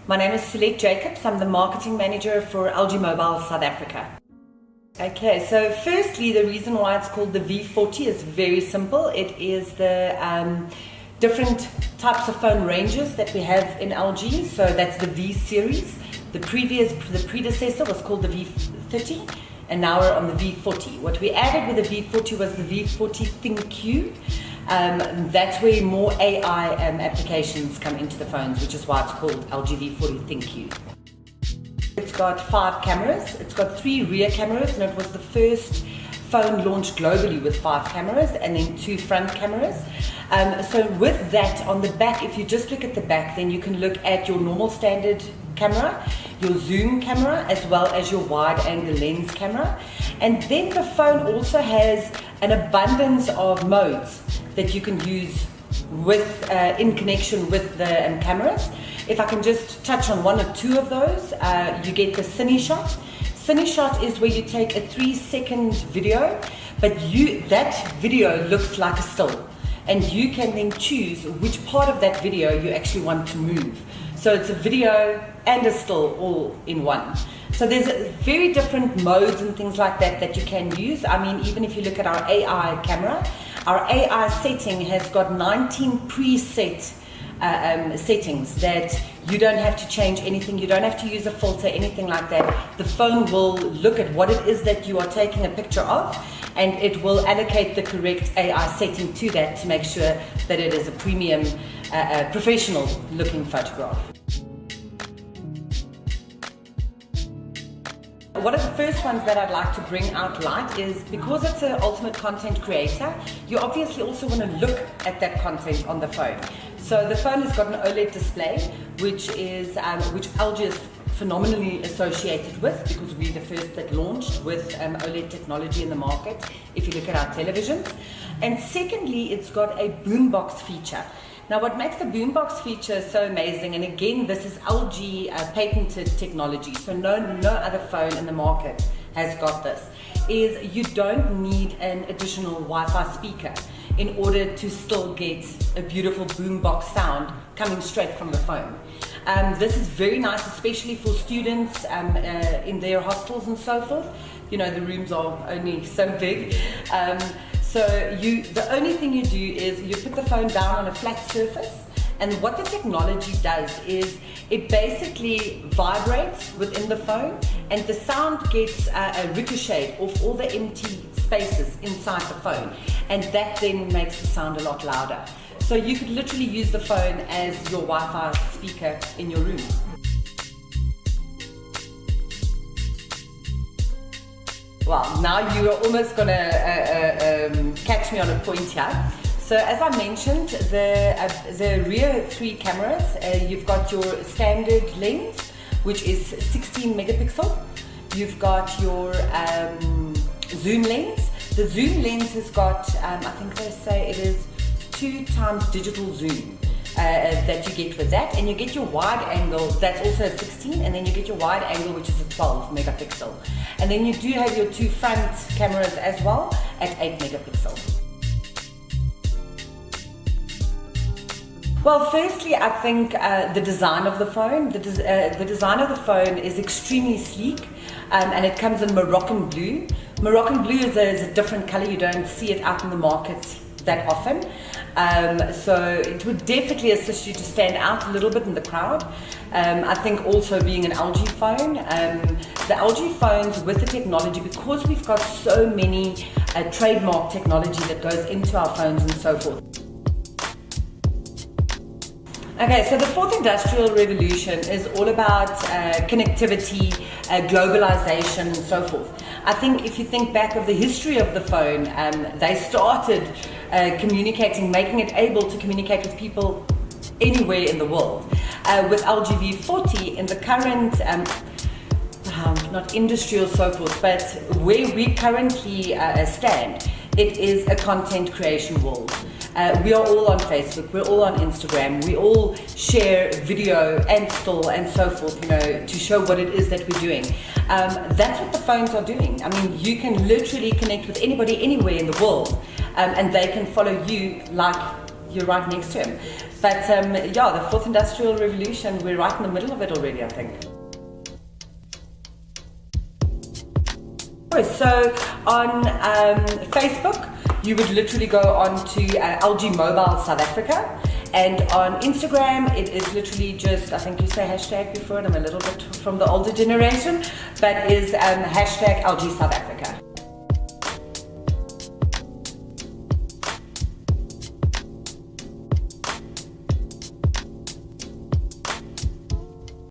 My name is Sulette. I'm the marketing manager for LG Mobile South Africa. Okay, so firstly, the reason why it's called the V40 is very simple. It is the different types of phone ranges that we have in LG. So that's the V series. The predecessor was called the V30, and now we're on the V40. What we added with the V40 was the V40 ThinQ. That's where more AI applications come into the phones, which is why it's called LG V40 ThinQ. It's got 5 cameras. It's got 3 rear cameras, and it was the first phone launched globally with 5 cameras and then 2 front cameras. So with that on the back, if you just look at the back, then you can look at your normal standard camera, your zoom camera, as well as your wide angle lens camera. And then the phone also has an abundance of modes that you can use with in connection with the cameras. If I can just touch on 1 or 2 of those, you get the cine shot. Cine shot is where you take a 3-second video, but that video looks like a still, and you can then choose which part of that video you actually want to move. So it's a video and a still all in one. So there's very different modes and things like that that you can use. I mean, even if you look at our AI camera, our AI setting has got 19 preset settings that you don't have to change anything. You don't have to use a filter, anything like that. The phone will look at what it is that you are taking a picture of, and it will allocate the correct AI setting to that to make sure that it is a premium, professional looking photograph. One of the first ones that I'd like to bring out light is, because it's an ultimate content creator, you obviously also want to look at that content on the phone. So the phone has got an OLED display, which LG is phenomenally associated with, because we're the first that launched with OLED technology in the market, if you look at our televisions. And secondly, it's got a boombox feature. Now, what makes the boombox feature so amazing, and again, this is LG patented technology, so no other phone in the market has got this, is you don't need an additional Wi-Fi speaker in order to still get a beautiful boombox sound coming straight from the phone. This is very nice, especially for students in their hostels and so forth. You know, the rooms are only so big. So the only thing you do is you put the phone down on a flat surface, and what the technology does is it basically vibrates within the phone, and the sound gets ricocheted off all the empty spaces inside the phone, and that then makes the sound a lot louder. So you could literally use the phone as your Wi-Fi speaker in your room. Well, now you are almost going to catch me on a point here. So as I mentioned, the rear 3 cameras, you've got your standard lens, which is 16 megapixel. You've got your zoom lens. The zoom lens has got, I think they say it is 2 times digital zoom that you get with that, and you get your wide angle, that's also a 16, and then you get your wide angle, which is a 12 megapixel. And then you do have your 2 front cameras as well at 8 megapixel. Well, firstly, I think the design of the phone, the design of the phone is extremely sleek, and it comes in Moroccan blue. Moroccan blue is a different color. You don't see it out in the market that often. So it would definitely assist you to stand out a little bit in the crowd. I think also being an LG phone, the LG phones with the technology, because we've got so many trademark technology that goes into our phones and so forth. Okay, so the 4th industrial revolution is all about connectivity, globalization and so forth. I think if you think back of the history of the phone, they started communicating, making it able to communicate with people anywhere in the world. With LG V40 in the current, not industry or so forth, but where we currently stand, it is a content creation world. We are all on Facebook, we're all on Instagram, we all share video and still and so forth, you know, to show what it is that we're doing. That's what the phones are doing. I mean, you can literally connect with anybody anywhere in the world, and they can follow you like you're right next to him. But yeah, the fourth industrial revolution, we're right in the middle of it already, I think. So on Facebook, you would literally go on to LG Mobile South Africa, and on Instagram it is literally just, I think you say hashtag before, and I'm a little bit from the older generation, but is hashtag LG South Africa.